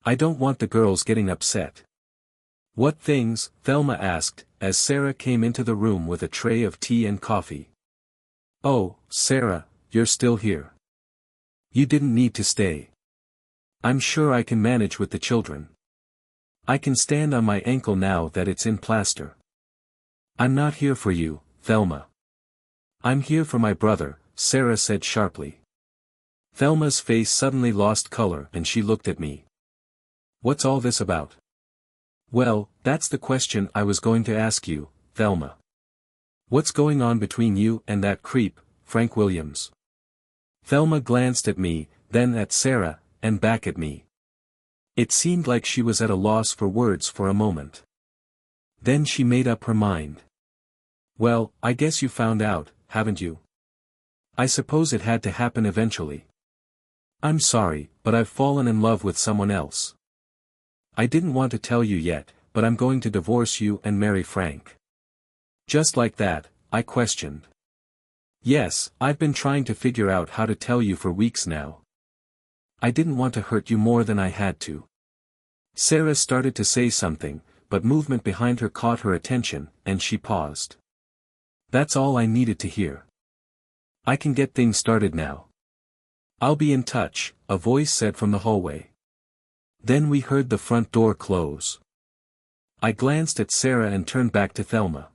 I don't want the girls getting upset. What things? Thelma asked, as Sarah came into the room with a tray of tea and coffee. Oh, Sarah, you're still here. You didn't need to stay. I'm sure I can manage with the children. I can stand on my ankle now that it's in plaster. I'm not here for you, Thelma. I'm here for my brother, Sarah said sharply. Thelma's face suddenly lost color and she looked at me. What's all this about? Well, that's the question I was going to ask you, Thelma. What's going on between you and that creep, Frank Williams? Thelma glanced at me, then at Sarah, and back at me. It seemed like she was at a loss for words for a moment. Then she made up her mind. Well, I guess you found out, haven't you? I suppose it had to happen eventually. I'm sorry, but I've fallen in love with someone else. I didn't want to tell you yet, but I'm going to divorce you and marry Frank. Just like that, I questioned. Yes, I've been trying to figure out how to tell you for weeks now. I didn't want to hurt you more than I had to. Sarah started to say something, but movement behind her caught her attention, and she paused. That's all I needed to hear. I can get things started now. I'll be in touch, a voice said from the hallway. Then we heard the front door close. I glanced at Sarah and turned back to Thelma.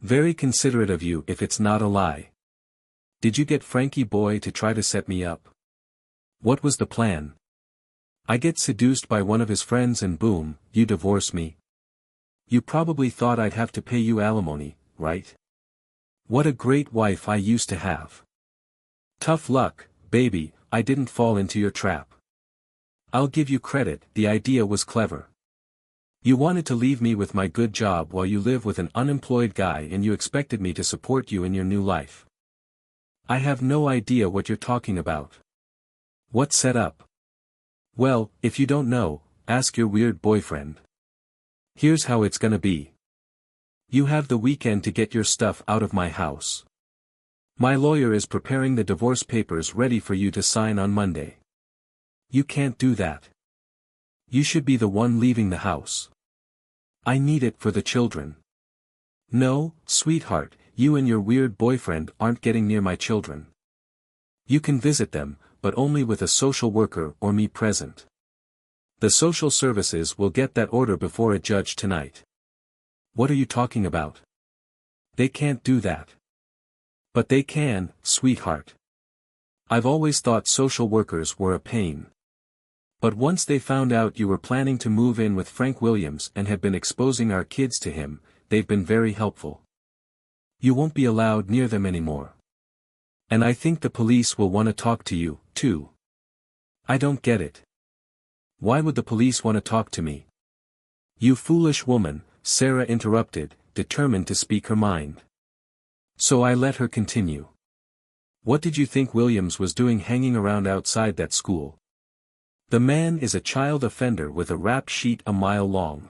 Very considerate of you if it's not a lie. Did you get Frankie boy to try to set me up? What was the plan? I get seduced by one of his friends and boom, you divorce me. You probably thought I'd have to pay you alimony, right? What a great wife I used to have. Tough luck, baby, I didn't fall into your trap. I'll give you credit, the idea was clever. You wanted to leave me with my good job while you live with an unemployed guy and you expected me to support you in your new life. I have no idea what you're talking about. What set up? Well, if you don't know, ask your weird boyfriend. Here's how it's gonna be. You have the weekend to get your stuff out of my house. My lawyer is preparing the divorce papers ready for you to sign on Monday. You can't do that. You should be the one leaving the house. I need it for the children. No, sweetheart, you and your weird boyfriend aren't getting near my children. You can visit them, but only with a social worker or me present. The social services will get that order before a judge tonight. What are you talking about? They can't do that. But they can, sweetheart. I've always thought social workers were a pain. But once they found out you were planning to move in with Frank Williams and had been exposing our kids to him, they've been very helpful. You won't be allowed near them anymore. And I think the police will want to talk to you, too. I don't get it. Why would the police want to talk to me? You foolish woman, Sarah interrupted, determined to speak her mind. So I let her continue. What did you think Williams was doing hanging around outside that school? The man is a child offender with a rap sheet a mile long.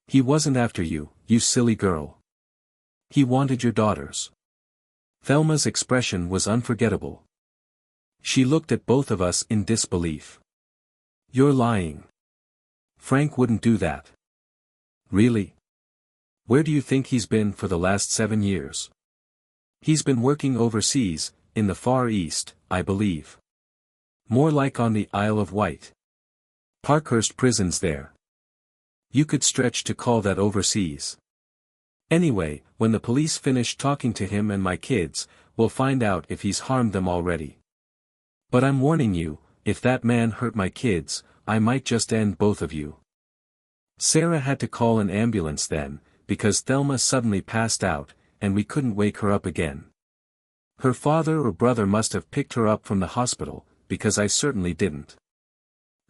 He wasn't after you, you silly girl. He wanted your daughters. Thelma's expression was unforgettable. She looked at both of us in disbelief. You're lying. Frank wouldn't do that. Really? Where do you think he's been for the last 7 years? He's been working overseas, in the Far East, I believe. More like on the Isle of Wight. Parkhurst prison's there. You could stretch to call that overseas. Anyway, when the police finish talking to him and my kids, we'll find out if he's harmed them already. But I'm warning you, if that man hurt my kids, I might just end both of you. Sarah had to call an ambulance then, because Thelma suddenly passed out, and we couldn't wake her up again. Her father or brother must have picked her up from the hospital, because I certainly didn't.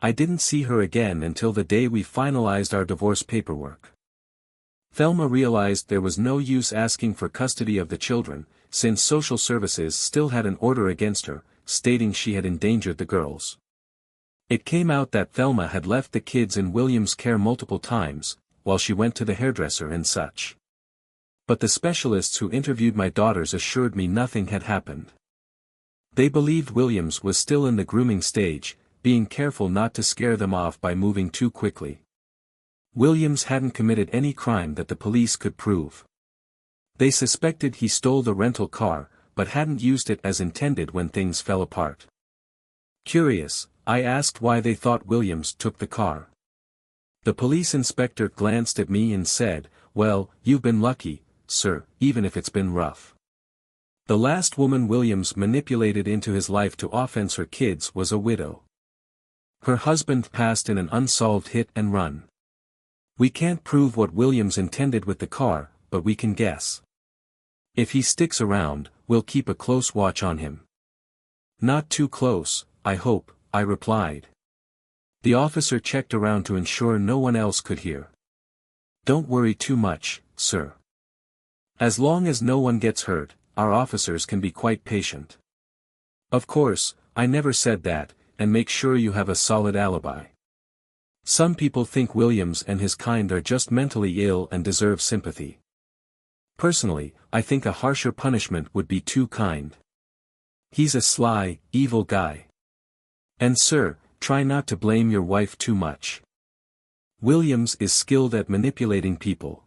I didn't see her again until the day we finalized our divorce paperwork. Thelma realized there was no use asking for custody of the children, since social services still had an order against her, stating she had endangered the girls. It came out that Thelma had left the kids in Williams' care multiple times, while she went to the hairdresser and such. But the specialists who interviewed my daughters assured me nothing had happened. They believed Williams was still in the grooming stage, being careful not to scare them off by moving too quickly. Williams hadn't committed any crime that the police could prove. They suspected he stole the rental car, but hadn't used it as intended when things fell apart. Curious, I asked why they thought Williams took the car. The police inspector glanced at me and said, "Well, you've been lucky, sir, even if it's been rough." The last woman Williams manipulated into his life to offense her kids was a widow. Her husband passed in an unsolved hit and run. We can't prove what Williams intended with the car, but we can guess. If he sticks around, we'll keep a close watch on him. Not too close, I hope, I replied. The officer checked around to ensure no one else could hear. Don't worry too much, sir. As long as no one gets hurt, our officers can be quite patient. Of course, I never said that, and make sure you have a solid alibi. Some people think Williams and his kind are just mentally ill and deserve sympathy. Personally, I think a harsher punishment would be too kind. He's a sly, evil guy. And sir, try not to blame your wife too much. Williams is skilled at manipulating people.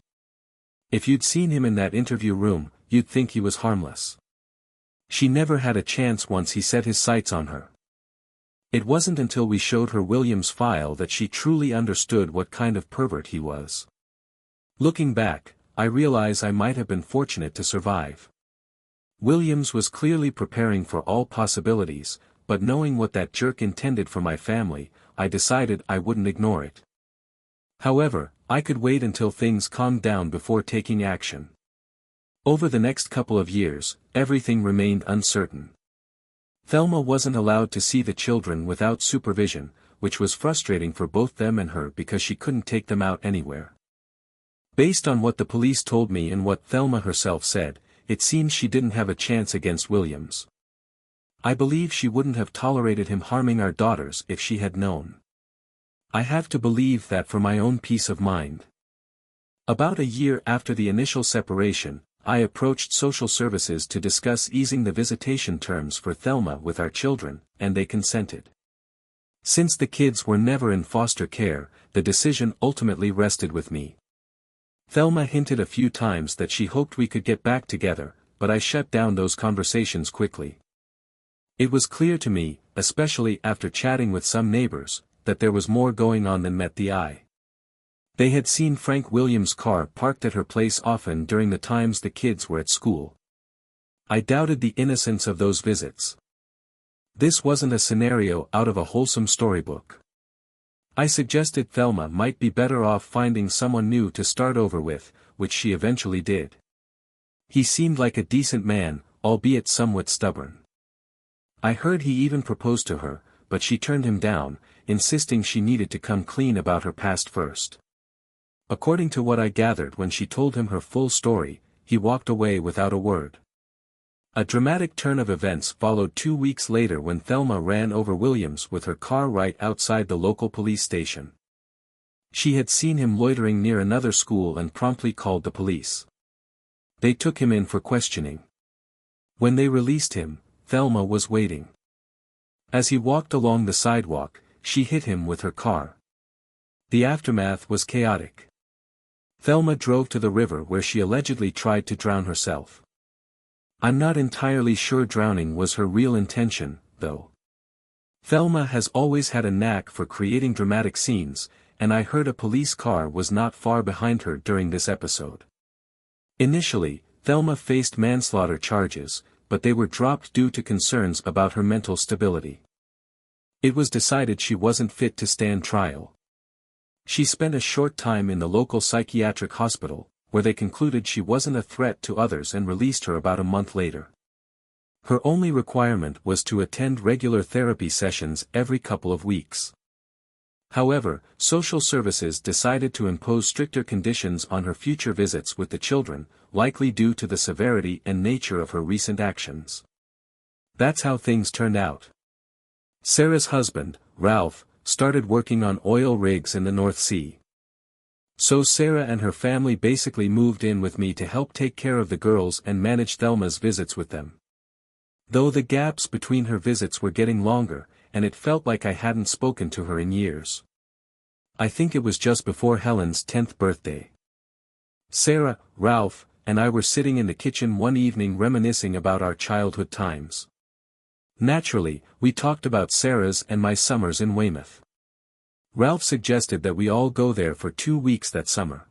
If you'd seen him in that interview room, you'd think he was harmless. She never had a chance once he set his sights on her. It wasn't until we showed her Williams' file that she truly understood what kind of pervert he was. Looking back, I realize I might have been fortunate to survive. Williams was clearly preparing for all possibilities, but knowing what that jerk intended for my family, I decided I wouldn't ignore it. However, I could wait until things calmed down before taking action. Over the next couple of years, everything remained uncertain. Thelma wasn't allowed to see the children without supervision, which was frustrating for both them and her because she couldn't take them out anywhere. Based on what the police told me and what Thelma herself said, it seems she didn't have a chance against Williams. I believe she wouldn't have tolerated him harming our daughters if she had known. I have to believe that for my own peace of mind. About a year after the initial separation, I approached social services to discuss easing the visitation terms for Thelma with our children, and they consented. Since the kids were never in foster care, the decision ultimately rested with me. Thelma hinted a few times that she hoped we could get back together, but I shut down those conversations quickly. It was clear to me, especially after chatting with some neighbors, that there was more going on than met the eye. They had seen Frank Williams' car parked at her place often during the times the kids were at school. I doubted the innocence of those visits. This wasn't a scenario out of a wholesome storybook. I suggested Thelma might be better off finding someone new to start over with, which she eventually did. He seemed like a decent man, albeit somewhat stubborn. I heard he even proposed to her, but she turned him down, insisting she needed to come clean about her past first. According to what I gathered when she told him her full story, he walked away without a word. A dramatic turn of events followed 2 weeks later when Thelma ran over Williams with her car right outside the local police station. She had seen him loitering near another school and promptly called the police. They took him in for questioning. When they released him, Thelma was waiting. As he walked along the sidewalk, she hit him with her car. The aftermath was chaotic. Thelma drove to the river where she allegedly tried to drown herself. I'm not entirely sure drowning was her real intention, though. Thelma has always had a knack for creating dramatic scenes, and I heard a police car was not far behind her during this episode. Initially, Thelma faced manslaughter charges, but they were dropped due to concerns about her mental stability. It was decided she wasn't fit to stand trial. She spent a short time in the local psychiatric hospital, where they concluded she wasn't a threat to others and released her about a month later. Her only requirement was to attend regular therapy sessions every couple of weeks. However, social services decided to impose stricter conditions on her future visits with the children, likely due to the severity and nature of her recent actions. That's how things turned out. Sarah's husband, Ralph, started working on oil rigs in the North Sea. So Sarah and her family basically moved in with me to help take care of the girls and manage Thelma's visits with them. Though the gaps between her visits were getting longer, and it felt like I hadn't spoken to her in years. I think it was just before Helen's 10th birthday. Sarah, Ralph, and I were sitting in the kitchen one evening reminiscing about our childhood times. Naturally, we talked about Sarah's and my summers in Weymouth. Ralph suggested that we all go there for 2 weeks that summer.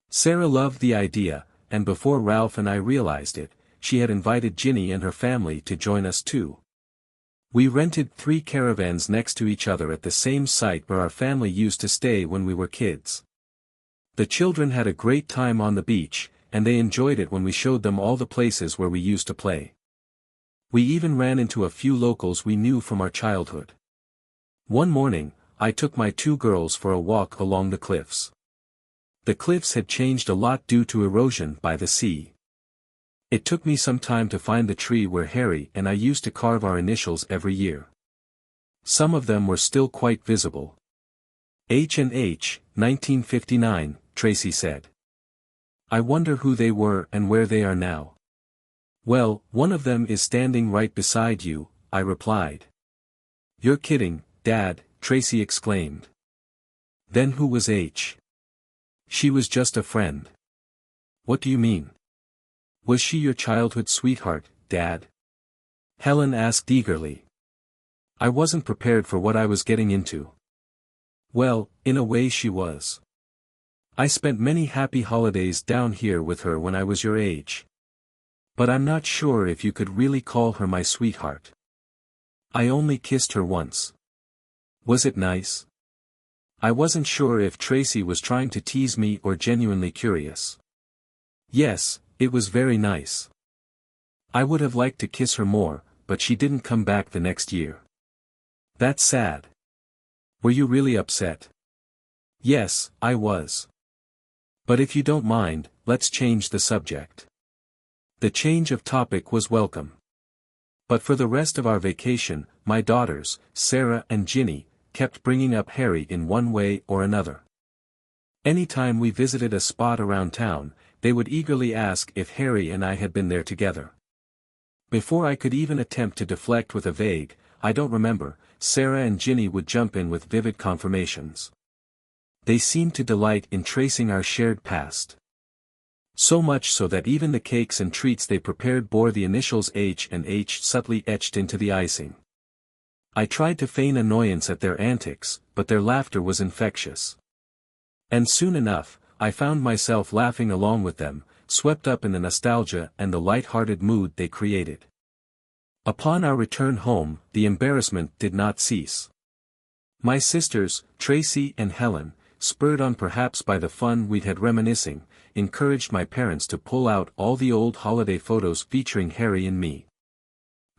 Sarah loved the idea, and before Ralph and I realized it, she had invited Ginny and her family to join us too. We rented 3 caravans next to each other at the same site where our family used to stay when we were kids. The children had a great time on the beach, and they enjoyed it when we showed them all the places where we used to play. We even ran into a few locals we knew from our childhood. One morning, I took my 2 girls for a walk along the cliffs. The cliffs had changed a lot due to erosion by the sea. It took me some time to find the tree where Harry and I used to carve our initials every year. Some of them were still quite visible. H&H, 1959, Tracy said. I wonder who they were and where they are now. Well, one of them is standing right beside you, I replied. You're kidding, Dad, Tracy exclaimed. Then who was H? She was just a friend. What do you mean? Was she your childhood sweetheart, Dad? Helen asked eagerly. I wasn't prepared for what I was getting into. Well, in a way she was. I spent many happy holidays down here with her when I was your age. But I'm not sure if you could really call her my sweetheart. I only kissed her once. Was it nice? I wasn't sure if Tracy was trying to tease me or genuinely curious. Yes, it was very nice. I would have liked to kiss her more, but she didn't come back the next year. That's sad. Were you really upset? Yes, I was. But if you don't mind, let's change the subject. The change of topic was welcome. But for the rest of our vacation, my daughters, Sarah and Ginny, kept bringing up Harry in one way or another. Anytime we visited a spot around town, they would eagerly ask if Harry and I had been there together. Before I could even attempt to deflect with a vague, "I don't remember," Sarah and Ginny would jump in with vivid confirmations. They seemed to delight in tracing our shared past. So much so that even the cakes and treats they prepared bore the initials H and H subtly etched into the icing. I tried to feign annoyance at their antics, but their laughter was infectious. And soon enough, I found myself laughing along with them, swept up in the nostalgia and the light-hearted mood they created. Upon our return home, the embarrassment did not cease. My sisters, Tracy and Helen, spurred on perhaps by the fun we'd had reminiscing, encouraged my parents to pull out all the old holiday photos featuring Harry and me.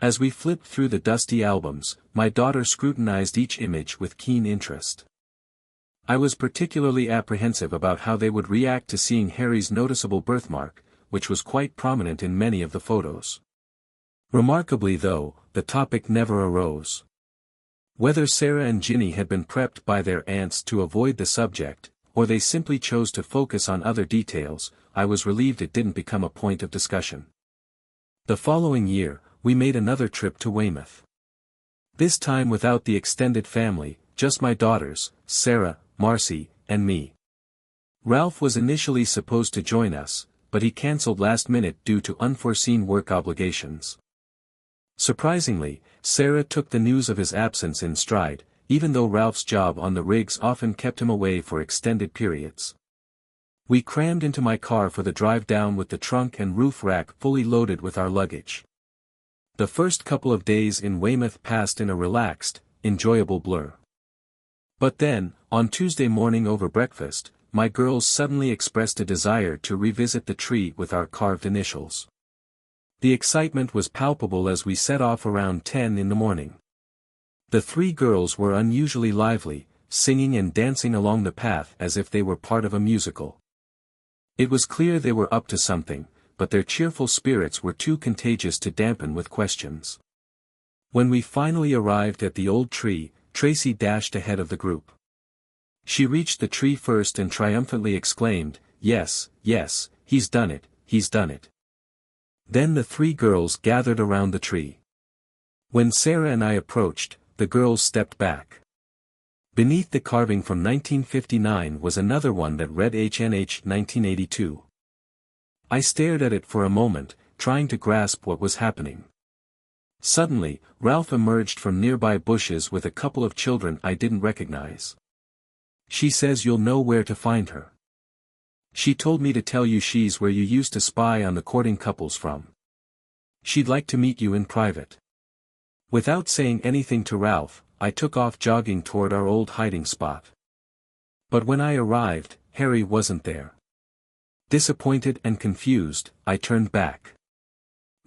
As we flipped through the dusty albums, my daughter scrutinized each image with keen interest. I was particularly apprehensive about how they would react to seeing Harry's noticeable birthmark, which was quite prominent in many of the photos. Remarkably though, the topic never arose. Whether Sarah and Ginny had been prepped by their aunts to avoid the subject, or they simply chose to focus on other details, I was relieved it didn't become a point of discussion. The following year, we made another trip to Weymouth. This time without the extended family, just my daughters, Sarah, Marcy, and me. Ralph was initially supposed to join us, but he cancelled last minute due to unforeseen work obligations. Surprisingly, Sarah took the news of his absence in stride, even though Ralph's job on the rigs often kept him away for extended periods. We crammed into my car for the drive down with the trunk and roof rack fully loaded with our luggage. The first couple of days in Weymouth passed in a relaxed, enjoyable blur. But then, on Tuesday morning over breakfast, my girls suddenly expressed a desire to revisit the tree with our carved initials. The excitement was palpable as we set off around 10 in the morning. The three girls were unusually lively, singing and dancing along the path as if they were part of a musical. It was clear they were up to something, but their cheerful spirits were too contagious to dampen with questions. When we finally arrived at the old tree, Tracy dashed ahead of the group. She reached the tree first and triumphantly exclaimed, "Yes, yes, he's done it, he's done it." Then the three girls gathered around the tree. When Sarah and I approached, the girls stepped back. Beneath the carving from 1959 was another one that read HNH 1982. I stared at it for a moment, trying to grasp what was happening. Suddenly, Ralph emerged from nearby bushes with a couple of children I didn't recognize. "She says you'll know where to find her. She told me to tell you she's where you used to spy on the courting couples from. She'd like to meet you in private." Without saying anything to Ralph, I took off jogging toward our old hiding spot. But when I arrived, Harry wasn't there. Disappointed and confused, I turned back.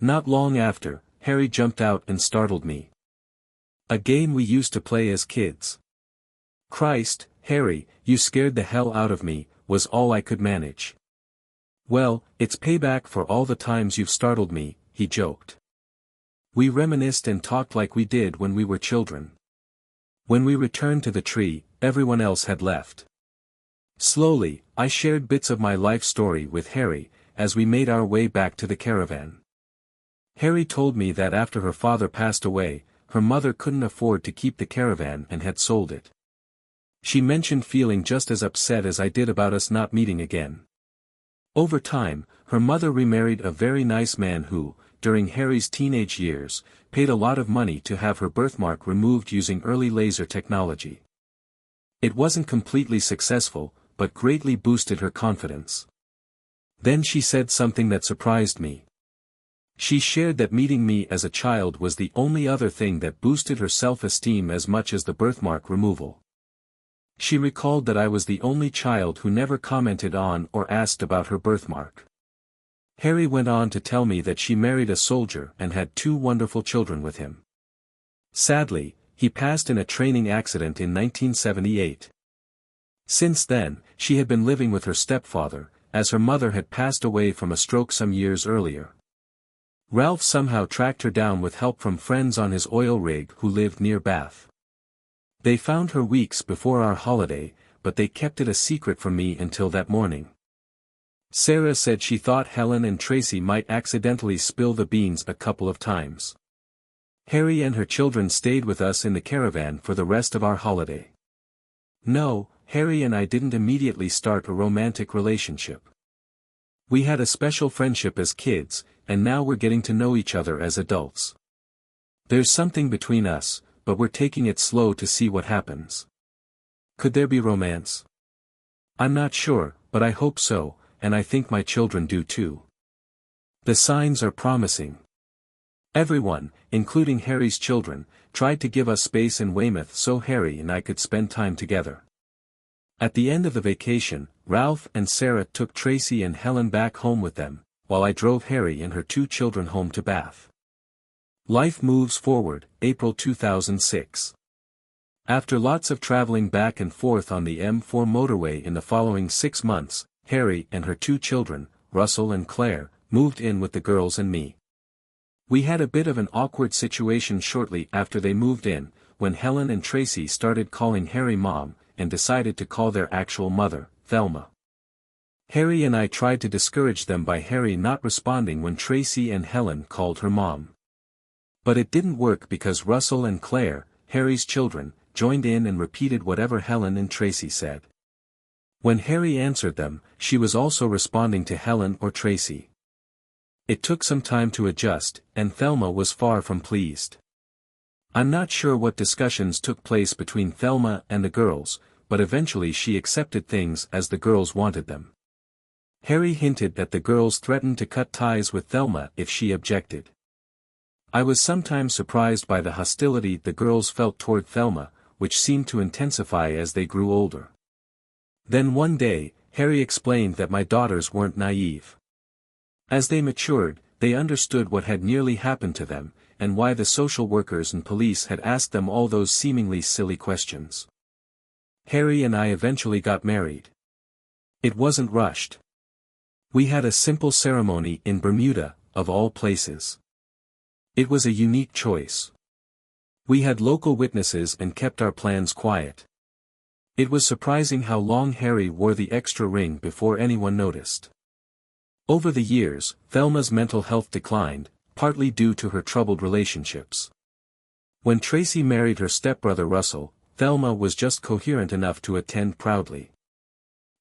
Not long after, Harry jumped out and startled me. "A game we used to play as kids." "Christ, Harry, you scared the hell out of me," was all I could manage. "Well, it's payback for all the times you've startled me," he joked. We reminisced and talked like we did when we were children. When we returned to the tree, everyone else had left. Slowly, I shared bits of my life story with Harry, as we made our way back to the caravan. Harry told me that after her father passed away, her mother couldn't afford to keep the caravan and had sold it. She mentioned feeling just as upset as I did about us not meeting again. Over time, her mother remarried a very nice man who, during Harry's teenage years, paid a lot of money to have her birthmark removed using early laser technology. It wasn't completely successful, but greatly boosted her confidence. Then she said something that surprised me. She shared that meeting me as a child was the only other thing that boosted her self-esteem as much as the birthmark removal. She recalled that I was the only child who never commented on or asked about her birthmark. Harry went on to tell me that she married a soldier and had 2 wonderful children with him. Sadly, he passed in a training accident in 1978. Since then, she had been living with her stepfather, as her mother had passed away from a stroke some years earlier. Ralph somehow tracked her down with help from friends on his oil rig who lived near Bath. They found her weeks before our holiday, but they kept it a secret from me until that morning. Sarah said she thought Helen and Tracy might accidentally spill the beans a couple of times. Harry and her children stayed with us in the caravan for the rest of our holiday. No, Harry and I didn't immediately start a romantic relationship. We had a special friendship as kids, and now we're getting to know each other as adults. There's something between us, but we're taking it slow to see what happens. Could there be romance? I'm not sure, but I hope so, and I think my children do too. The signs are promising. Everyone, including Harry's children, tried to give us space in Weymouth so Harry and I could spend time together. At the end of the vacation, Ralph and Sarah took Tracy and Helen back home with them, while I drove Harry and her 2 children home to Bath. Life moves forward, April 2006. After lots of traveling back and forth on the M4 motorway in the following 6 months, Harry and her 2 children, Russell and Claire, moved in with the girls and me. We had a bit of an awkward situation shortly after they moved in, when Helen and Tracy started calling Harry Mom, and decided to call their actual mother, Thelma. Harry and I tried to discourage them by Harry not responding when Tracy and Helen called her Mom. But it didn't work because Russell and Claire, Harry's children, joined in and repeated whatever Helen and Tracy said. When Harry answered them, she was also responding to Helen or Tracy. It took some time to adjust, and Thelma was far from pleased. I'm not sure what discussions took place between Thelma and the girls, but eventually she accepted things as the girls wanted them. Harry hinted that the girls threatened to cut ties with Thelma if she objected. I was sometimes surprised by the hostility the girls felt toward Thelma, which seemed to intensify as they grew older. Then one day, Harry explained that my daughters weren't naive. As they matured, they understood what had nearly happened to them, and why the social workers and police had asked them all those seemingly silly questions. Harry and I eventually got married. It wasn't rushed. We had a simple ceremony in Bermuda, of all places. It was a unique choice. We had local witnesses and kept our plans quiet. It was surprising how long Harry wore the extra ring before anyone noticed. Over the years, Thelma's mental health declined, partly due to her troubled relationships. When Tracy married her stepbrother Russell, Thelma was just coherent enough to attend proudly.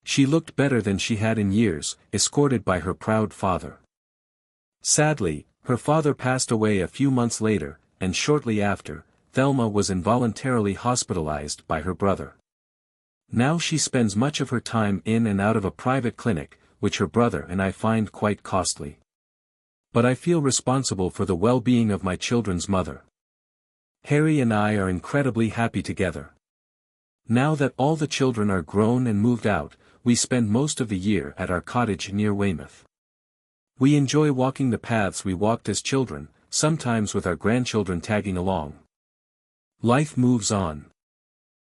She looked better than she had in years, escorted by her proud father. Sadly, her father passed away a few months later, and shortly after, Thelma was involuntarily hospitalized by her brother. Now she spends much of her time in and out of a private clinic, which her brother and I find quite costly. But I feel responsible for the well-being of my children's mother. Harry and I are incredibly happy together. Now that all the children are grown and moved out, we spend most of the year at our cottage near Weymouth. We enjoy walking the paths we walked as children, sometimes with our grandchildren tagging along. Life moves on.